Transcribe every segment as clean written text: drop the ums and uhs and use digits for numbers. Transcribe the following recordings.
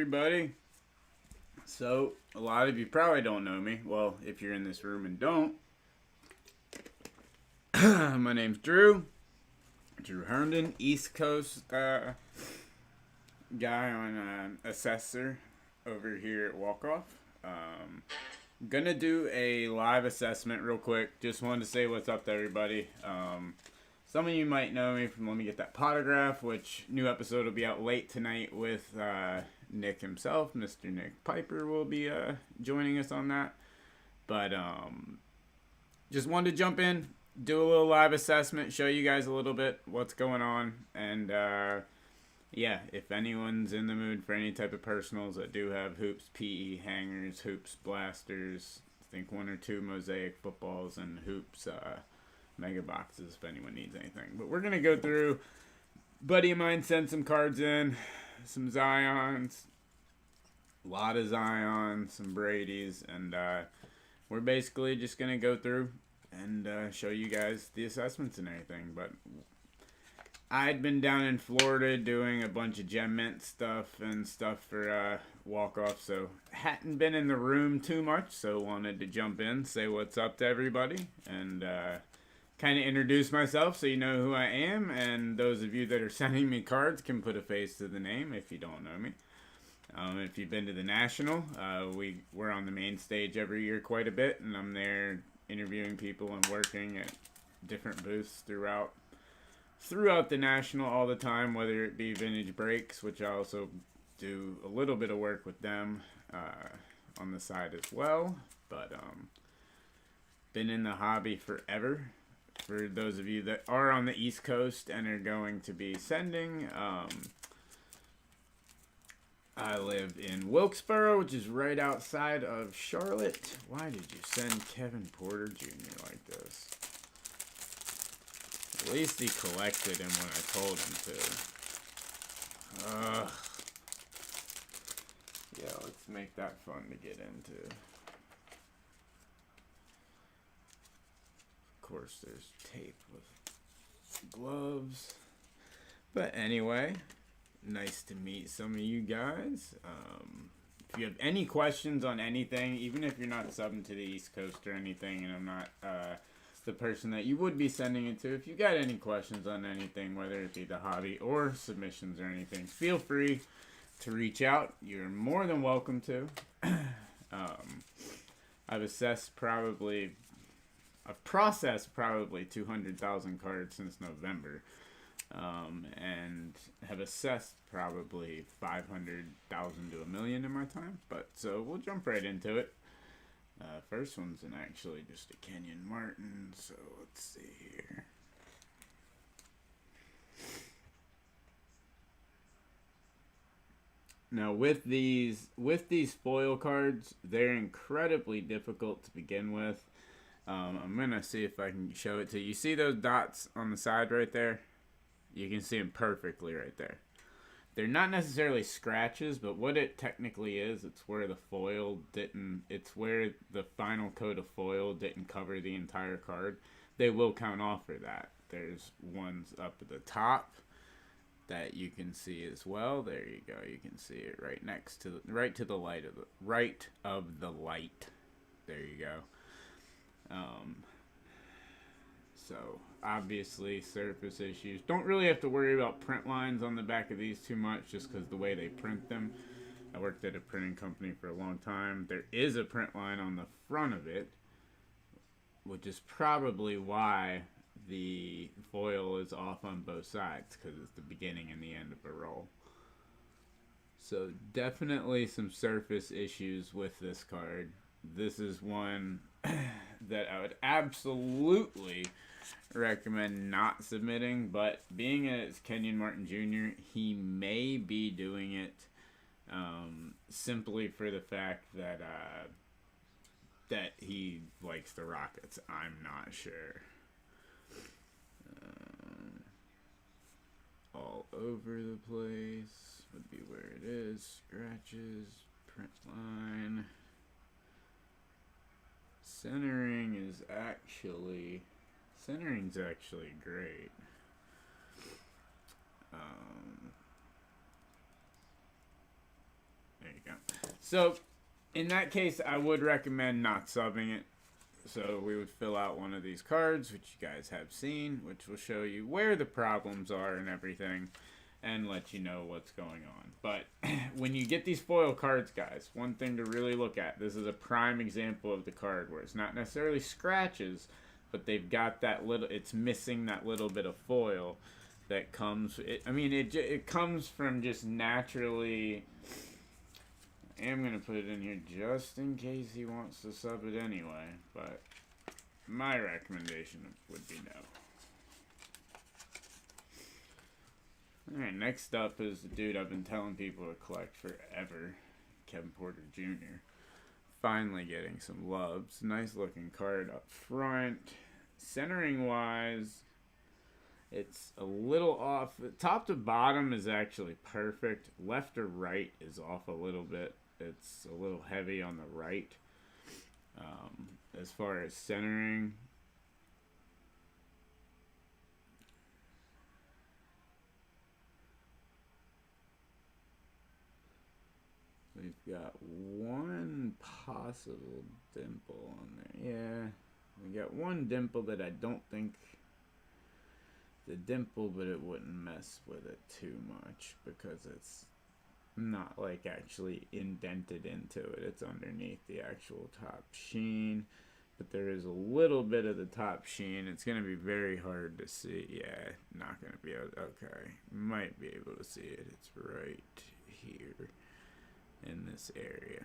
everybody. So, a lot of you probably don't know me. Well, if you're in this room and don't, my name's Drew Herndon, East Coast guy on assessor over here at Walkoff. Gonna do a live assessment real quick. Just wanted to say what's up to everybody. Some of you might know me from Let Me Get That Potograph, which new episode will be out late tonight with Nick himself. Mr. Nick Piper will be joining us on that. But just wanted to jump in, do a little live assessment, show you guys a little bit what's going on. And yeah, if anyone's in the mood for any type of personals, I do have hoops, PE hangers, hoops, blasters. I think 1 or 2 MOSAIC footballs and hoops, mega boxes if anyone needs anything. But we're going to go through. Buddy of mine sent some cards in, some Zions, a lot of Zions, some Brady's, and we're basically just going to go through and show you guys the assessments and everything. But I'd been down in Florida doing a bunch of Gem Mint stuff and stuff for walk-off, so hadn't been in the room too much, so wanted to jump in, say what's up to everybody, and kind of introduce myself so you know who I am, and those of you that are sending me cards can put a face to the name if you don't know me. If you've been to the National, we're on the main stage every year quite a bit, and I'm there interviewing people and working at different booths throughout the National all the time, whether it be Vintage Breaks, which I also do a little bit of work with them on the side as well. But been in the hobby forever. For those of you that are on the East Coast and are going to be sending, I live in Wilkesboro, which is right outside of Charlotte. Why did you send Kevin Porter Jr. like this? At least he collected him when I told him to. Yeah, let's make that fun to get into. Of course, there's tape with gloves. But anyway, nice to meet some of you guys. If you have any questions on anything, even if you're not subbing to the East Coast or anything, and I'm not the person that you would be sending it to, if you got any questions on anything, whether it be the hobby or submissions or anything, feel free to reach out. You're more than welcome to. I've processed probably 200,000 cards since November, and have assessed probably 500,000 to 1 million in my time. But so we'll jump right into it. First one's actually just a Kenyon Martin, so let's see here. Now with these foil cards, they're incredibly difficult to begin with. I'm gonna see if I can show it to you. You see those dots on the side right there? You can see them perfectly right there. They're not necessarily scratches, but what it technically is, it's where the final coat of foil didn't cover the entire card. They will count off for that. There's ones up at the top that you can see as well. There you go. You can see it right next to the right of the light. There you go. So obviously surface issues. Don't really have to worry about print lines on the back of these too much, just because the way they print them. I worked at a printing company for a long time. There is a print line on the front of it, which is probably why the foil is off on both sides, because it's the beginning and the end of a roll. So definitely some surface issues with this card. This is one that I would absolutely recommend not submitting, but being it's Kenyon Martin Jr., he may be doing it simply for the fact that he likes the Rockets. I'm not sure. All over the place would be where it is. Scratches, print line. Centering's actually great. go. So, in that case, I would recommend not subbing it. So we would fill out one of these cards, which you guys have seen, which will show you where the problems are and everything, and let you know what's going on. But when you get these foil cards, guys, one thing to really look at, this is a prime example of the card where it's not necessarily scratches, but they've got that little, it's missing that little bit of foil that comes, it comes from just naturally. I am going to put it in here just in case he wants to sub it anyway, but my recommendation would be no. Alright, next up is the dude I've been telling people to collect forever, Kevin Porter Jr. Finally getting some love. It's a nice looking card up front. Centering wise, it's a little off. Top to bottom is actually perfect. Left or right is off a little bit. It's a little heavy on the right. As far as centering, we've got one possible dimple on there. Yeah, we got one dimple that I don't think the dimple, but it wouldn't mess with it too much because it's not like actually indented into it. It's underneath the actual top sheen, but there is a little bit of the top sheen. It's going to be very hard to see. Yeah, not going to be able to, okay. Might be able to see it. It's right here in this area.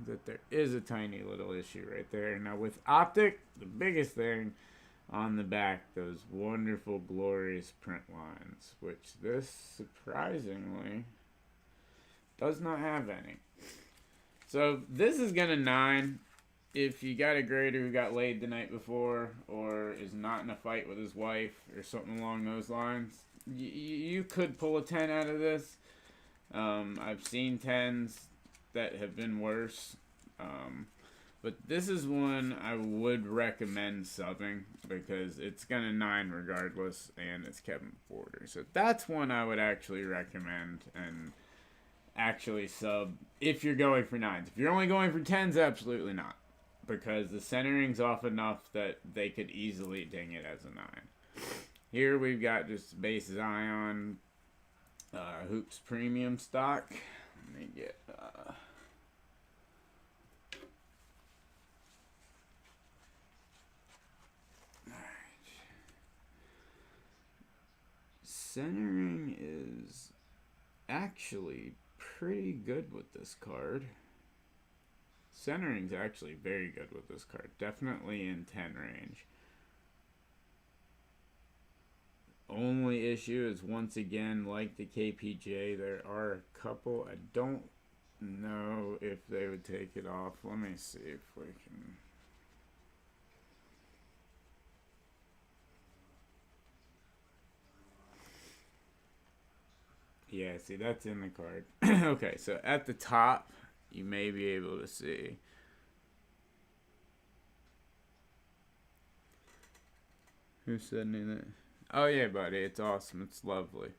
That there is a tiny little issue right there. Now with optic, the biggest thing on the back, those wonderful, glorious print lines, which this surprisingly does not have any. So this is gonna 9. If you got a grader who got laid the night before or is not in a fight with his wife or something along those lines, you could pull a 10 out of this. I've seen 10s that have been worse. But this is one I would recommend subbing because it's going to 9 regardless, and it's Kevin Porter. So that's one I would actually recommend and actually sub if you're going for 9s. If you're only going for 10s, absolutely not, because the centering's off enough that they could easily ding it as a 9. Here we've got just base Zion Hoops Premium stock. Let me get... Centering is actually pretty good with this card. Centering's actually very good with this card. Definitely in 10 range. Only issue is, once again, like the KPJ, there are a couple. I don't know if they would take it off. Let me see if we can... Yeah, see, that's in the card. Okay, so at the top, you may be able to see. Who said anything? Oh, yeah, buddy, it's awesome. It's lovely.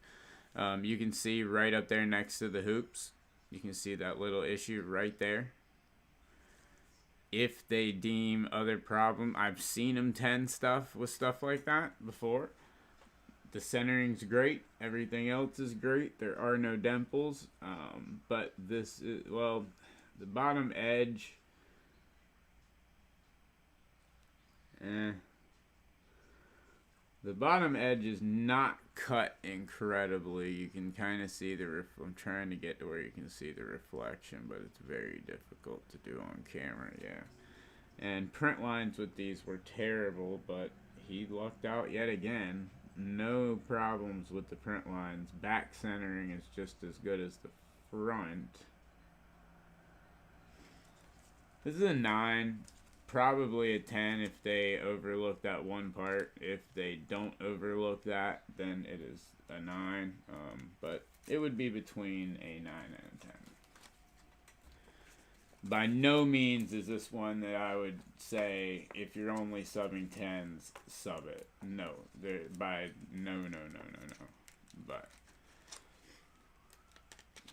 You can see right up there next to the hoops. You can see that little issue right there. If they deem other problem, I've seen them 10 stuff with stuff like that before. The centering's great. Everything else is great. There are no dimples. But this is, well, the bottom edge. The bottom edge is not cut incredibly. You can kind of see the I'm trying to get to where you can see the reflection, but it's very difficult to do on camera, yeah. And print lines with these were terrible, but he lucked out yet again. No problems with the print lines. Back centering is just as good as the front. This is a 9. Probably a 10 if they overlook that one part. If they don't overlook that, then it is a 9. But it would be between a 9 and a 10. By no means is this one that I would say, if you're only subbing 10s, sub it. No. No. But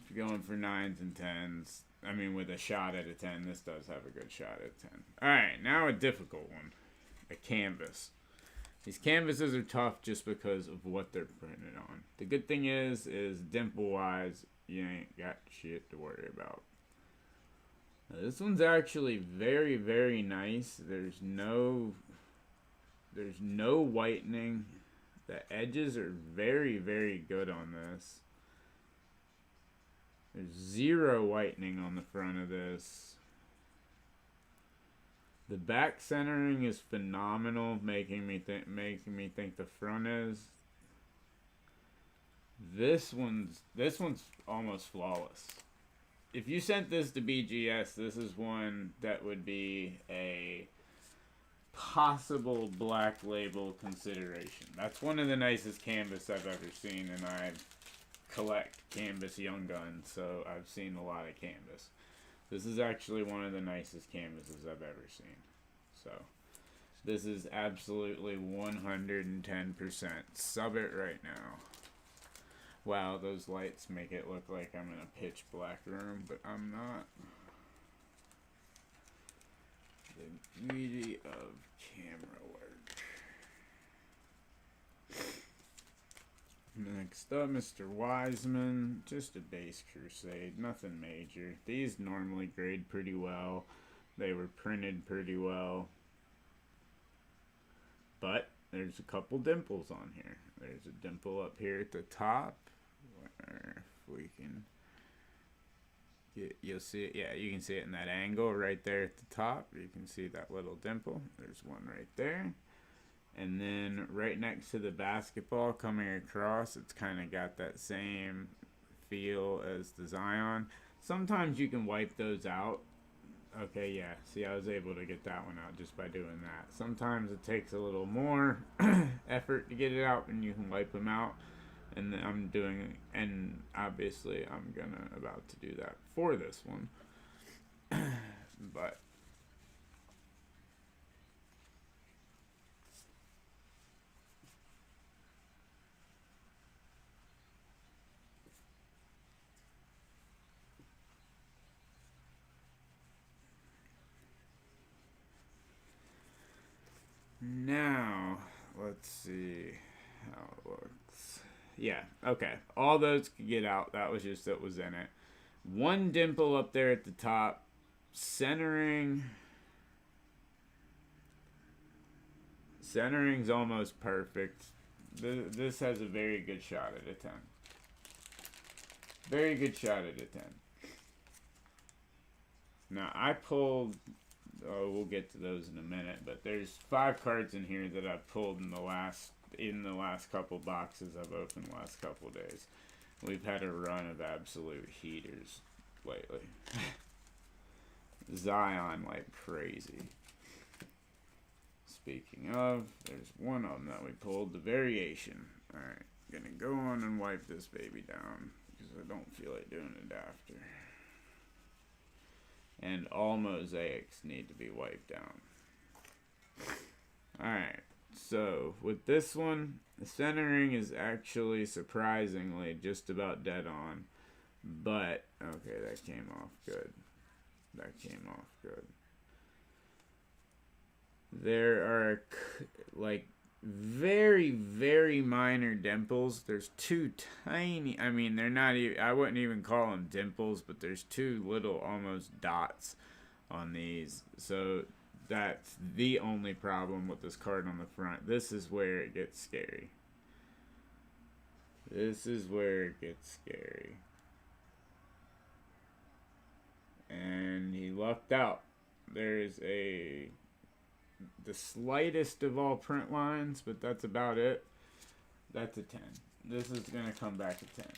if you're going for 9s and 10s, I mean, with a shot at a 10, this does have a good shot at 10. Alright, now a difficult one. A canvas. These canvases are tough just because of what they're printed on. The good thing is dimple-wise, you ain't got shit to worry about. Now, this one's actually very, very nice. There's no whitening. The edges are very, very good on this. There's zero whitening on the front of this. The back centering is phenomenal, making me think the front is. This one's almost flawless. If you sent this to BGS, this is one that would be a possible black label consideration. That's one of the nicest canvas I've ever seen, and I collect canvas young guns, so I've seen a lot of canvas. This is actually one of the nicest canvases I've ever seen. So, this is absolutely 110%. Sub it right now. Wow, those lights make it look like I'm in a pitch black room, but I'm not. The beauty of camera work. Next up, Mr. Wiseman. Just a base Crusade, nothing major. These normally grade pretty well. They were printed pretty well. But there's a couple dimples on here. There's a dimple up here at the top. Where if we can get, you'll see it. Yeah, you can see it in that angle right there at the top. You can see that little dimple. There's one right there. And then right next to the basketball coming across, it's kind of got that same feel as the Zion. Sometimes you can wipe those out. Okay, yeah. See, I was able to get that one out just by doing that. Sometimes it takes a little more effort to get it out, and you can wipe them out. And I'm doing, and obviously I'm about to do that for this one. But now, let's see how it looks. Yeah, okay. All those could get out. That was just what was in it. One dimple up there at the top. Centering's almost perfect. This has a very good shot at a 10. Very good shot at a 10. Now, I pulled... Oh, we'll get to those in a minute, but there's 5 cards in here that I've pulled in the last couple boxes I've opened the last couple days. We've had a run of absolute heaters lately. Zion like crazy. Speaking of, there's one of them that we pulled, the variation. Alright, gonna go on and wipe this baby down because I don't feel like doing it after. And all mosaics need to be wiped down. Alright, so with this one, the centering is actually surprisingly just about dead on. But, okay, that came off good. That came off good. There are, like, very, very minor dimples. There's 2 tiny, I mean, they're not even, I wouldn't even call them dimples, but there's 2 little almost dots on these. So that's the only problem with this card on the front. This is where it gets scary. This is where it gets scary. And he lucked out. There's the slightest of all print lines, but that's about it. That's a 10. This is going to come back a 10.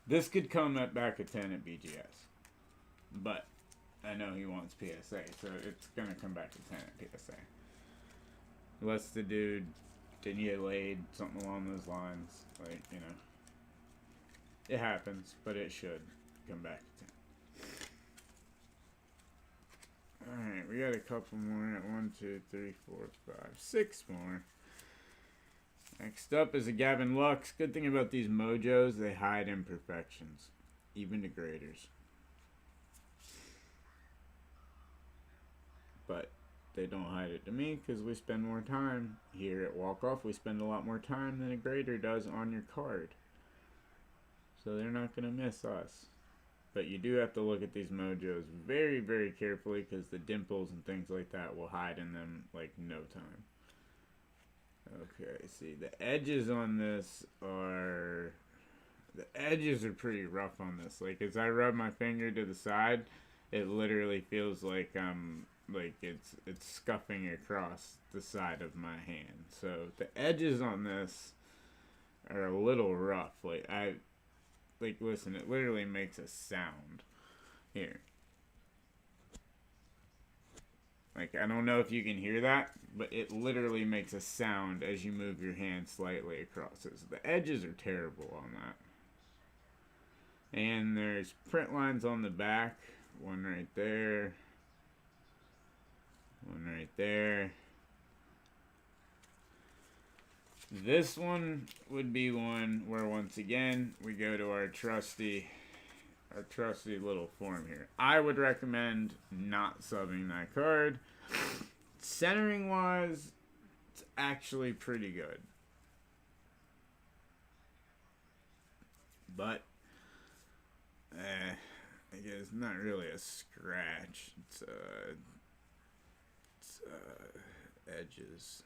This could come back a 10 at BGS. But I know he wants PSA, so it's going to come back a 10 at PSA. Unless the dude didn't get laid, something along those lines. Like, you know. It happens, but it should come back a 10. Alright, we got a couple more. 1, 2, 3, 4, 5, 6 more. Next up is a Gavin Lux. Good thing about these Mojos, they hide imperfections, even to graders. But they don't hide it to me because we spend more time here at Walk Off. We spend a lot more time than a grader does on your card. So they're not going to miss us. But you do have to look at these Mojos very, very carefully because the dimples and things like that will hide in them like no time. Okay, see, the edges on this are... The edges are pretty rough on this. Like, as I rub my finger to the side, it literally feels like like it's scuffing across the side of my hand. So the edges on this are a little rough. Like listen, it literally makes a sound here. Like, I don't know if you can hear that, but it literally makes a sound as you move your hand slightly across it. So the edges are terrible on that. And there's print lines on the back. One right there. One right there. This one would be one where, once again, we go to our trusty little form here. I would recommend not subbing that card. Centering wise, it's actually pretty good. But I guess not really a scratch. It's edges.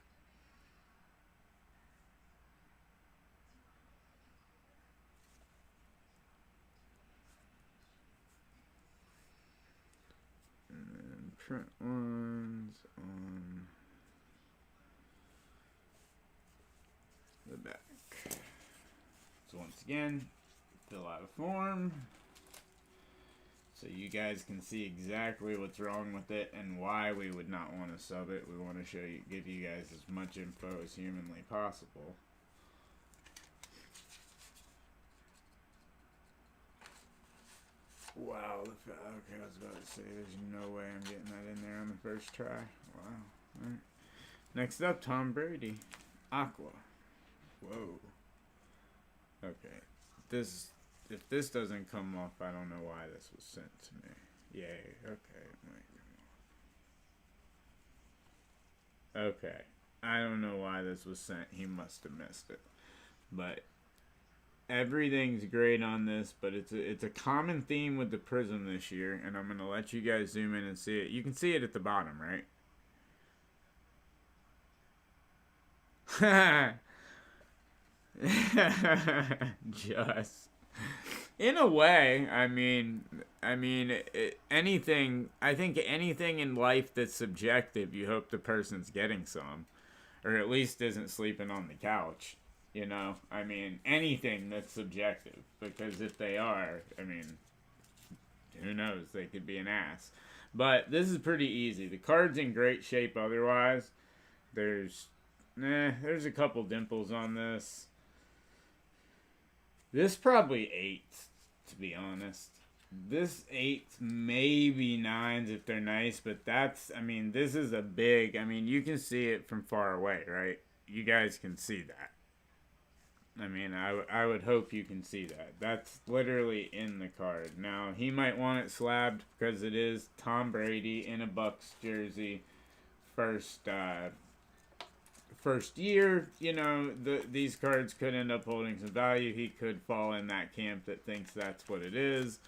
Print lines on the back. So once again, fill out a form so you guys can see exactly what's wrong with it and why we would not want to sub it. We want to give you guys as much info as humanly possible. Wow, okay, I was about to say, there's no way I'm getting that in there on the first try. Wow. All right. Next up, Tom Brady. Aqua. Whoa. Okay. If this doesn't come off, I don't know why this was sent to me. Yay. Okay. Okay. I don't know why this was sent. He must have missed it. But everything's great on this, but it's a common theme with the Prism this year, and I'm going to let you guys zoom in and see it. You can see it at the bottom, right? Just in a way, I think anything in life that's subjective, you hope the person's getting some, or at least isn't sleeping on the couch. You know, I mean, anything that's subjective, because if they are, I mean, who knows, they could be an ass. But this is pretty easy. The card's in great shape otherwise. There's a couple dimples on this. This probably 8, to be honest. This 8, maybe 9s if they're nice, but this is a big, you can see it from far away, right? You guys can see that. I would hope you can see that. That's literally in the card. Now, he might want it slabbed because it is Tom Brady in a Bucs jersey. First year, these cards could end up holding some value. He could fall in that camp that thinks that's what it is.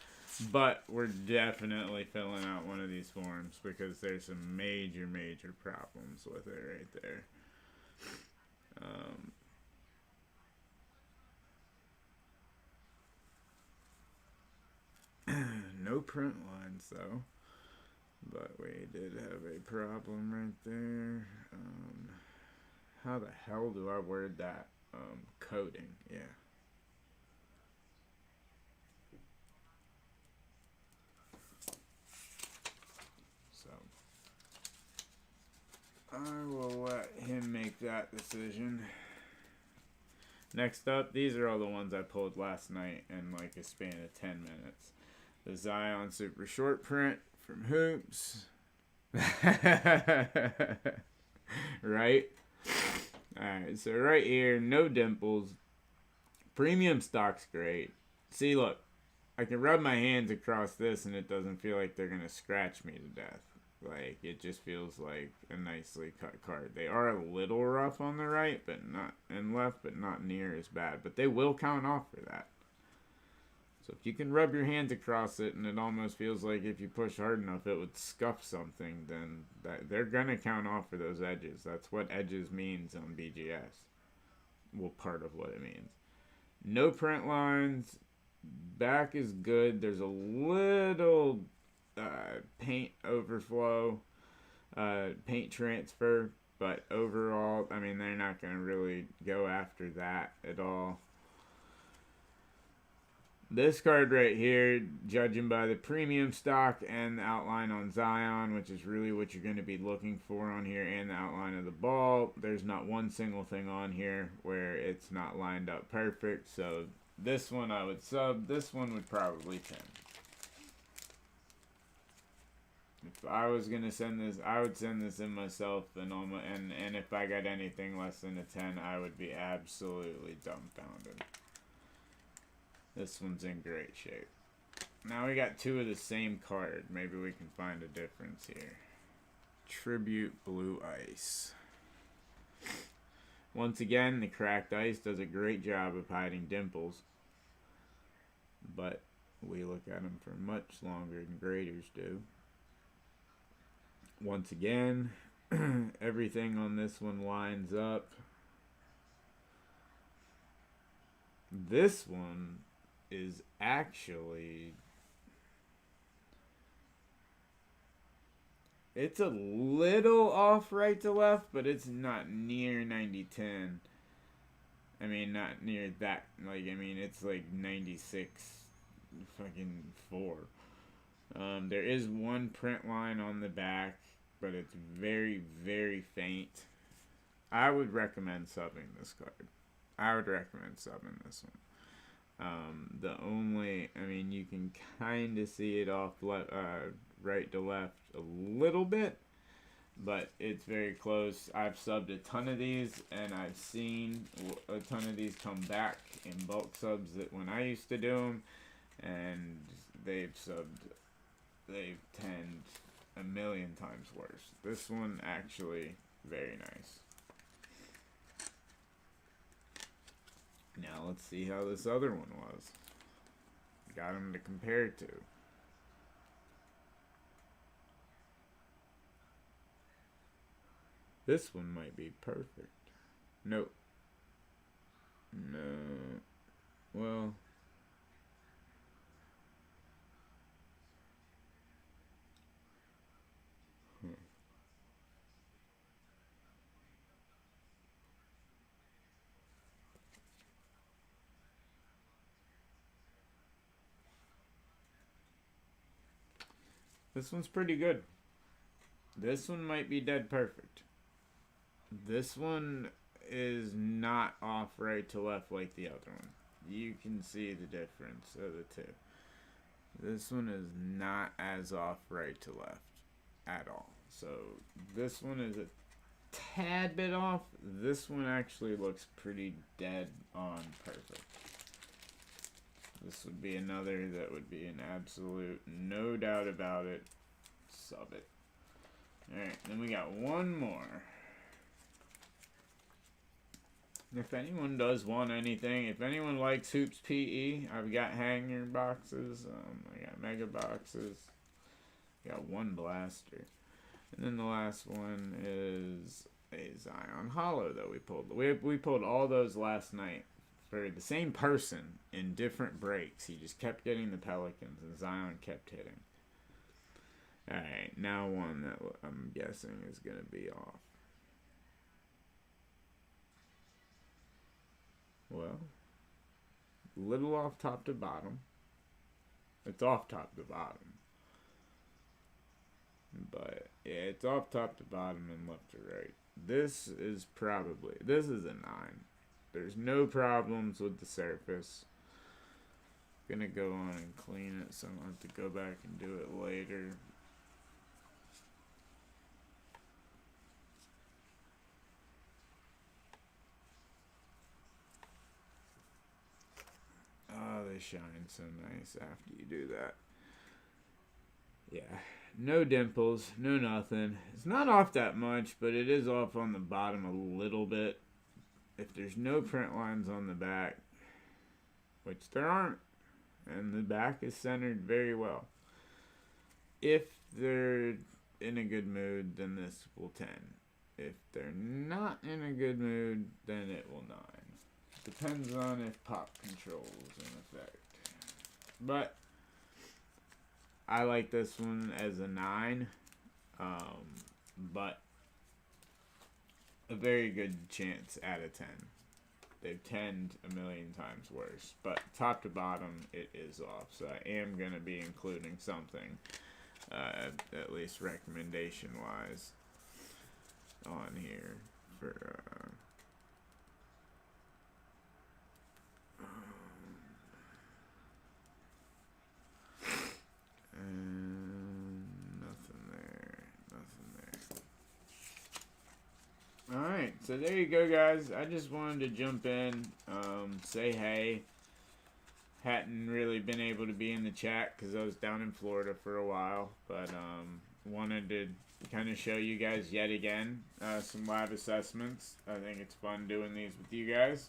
But we're definitely filling out one of these forms because there's some major, major problems with it right there. No print lines though, but we did have a problem right there. How the hell do I word that? Coding, yeah. So I will let him make that decision. Next up, these are all the ones I pulled last night in like a span of 10 minutes. The Zion Super Short Print from Hoops. Right? Alright, so right here, no dimples. Premium stock's great. See, look, I can rub my hands across this and it doesn't feel like they're going to scratch me to death. Like, it just feels like a nicely cut card. They are a little rough on the right, but not, and left, but not near as bad. But they will count off for that. So if you can rub your hands across it and it almost feels like if you push hard enough it would scuff something, then they're going to count off for those edges. That's what edges means on BGS. Well, part of what it means. No print lines. Back is good. There's a little paint overflow, paint transfer, but overall, I mean, they're not going to really go after that at all. This card right here, judging by the premium stock and the outline on Zion, which is really what you're going to be looking for on here, and the outline of the ball, there's not one single thing on here where it's not lined up perfect. So this one I would sub. This one would probably 10. If I was going to send this, I would send this in myself, and if I got anything less than a 10, I would be absolutely dumbfounded. This one's in great shape. Now we got two of the same card. Maybe we can find a difference here. Tribute Blue Ice. Once again, the cracked ice does a great job of hiding dimples. But we look at them for much longer than graders do. Once again, everything on this one lines up. This one is actually, it's a little off right to left, but it's not near 90-10. I mean, not near that. Like, I mean, it's like 96 fucking 4. There is one print line on the back, but it's very, very faint. I would recommend subbing this card. I would recommend subbing this one. The only, I mean, you can kind of see it off right to left a little bit, but it's very close. I've subbed a ton of these, and I've seen a ton of these come back in bulk subs that when I used to do them, and they've 10 a million times worse. This one actually very nice. Now let's see how this other one was. Got them to compare to. This one might be perfect. Nope. No. Well. This one's pretty good. This one might be dead perfect. This one is not off right to left like the other one. You can see the difference of the two. This one is not as off right to left at all. So this one is a tad bit off. This one actually looks pretty dead on perfect. This would be another that would be an absolute no doubt about it. Sub it. Alright, then we got one more. If anyone does want anything, if anyone likes Hoops PE, I've got hanger boxes. I got mega boxes. Got one blaster. And then the last one is a Zion Hollow that we pulled. We pulled all those last night for the same person in different breaks. He just kept getting the Pelicans and Zion kept hitting. Alright, now one that I'm guessing is going to be off. Well, little off top to bottom. It's off top to bottom. But, yeah, it's off top to bottom and left to right. This is a 9. There's no problems with the surface. Gonna go on and clean it, so I don't have to go back and do it later. they shine so nice after you do that. Yeah, no dimples, no nothing. It's not off that much, but it is off on the bottom a little bit. If there's no print lines on the back, which there aren't, and the back is centered very well. If they're in a good mood, then this will 10. If they're not in a good mood, then it will 9. Depends on if pop control is in effect. But I like this one as a 9, but a very good chance at a 10. They've 10'd a million times worse, but top to bottom it is off, so I am going to be including something, at least recommendation wise, on here for Alright, so there you go, guys. I just wanted to jump in, say hey. Hadn't really been able to be in the chat because I was down in Florida for a while, but wanted to kind of show you guys yet again some live assessments. I think it's fun doing these with you guys.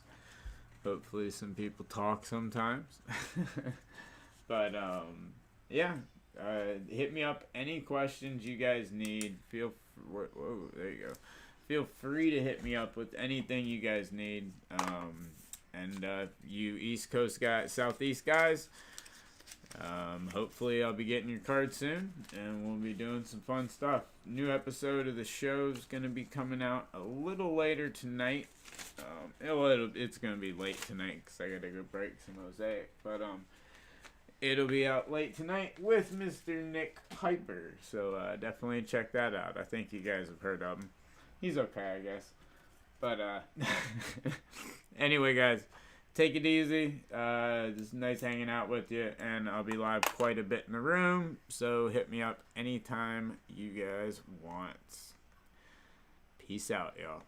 Hopefully some people talk sometimes. But yeah, hit me up any questions you guys need. Whoa, there you go. Feel free to hit me up with anything you guys need. And you East Coast guys, Southeast guys, hopefully I'll be getting your card soon, and we'll be doing some fun stuff. New episode of the show is going to be coming out a little later tonight. It's going to be late tonight because I got to go break some MOSAIC. But it'll be out late tonight with Mr. Nick Piper. So definitely check that out. I think you guys have heard of him. He's okay, I guess. But anyway, guys, take it easy. It's nice hanging out with you, and I'll be live quite a bit in the room. So hit me up anytime you guys want. Peace out, y'all.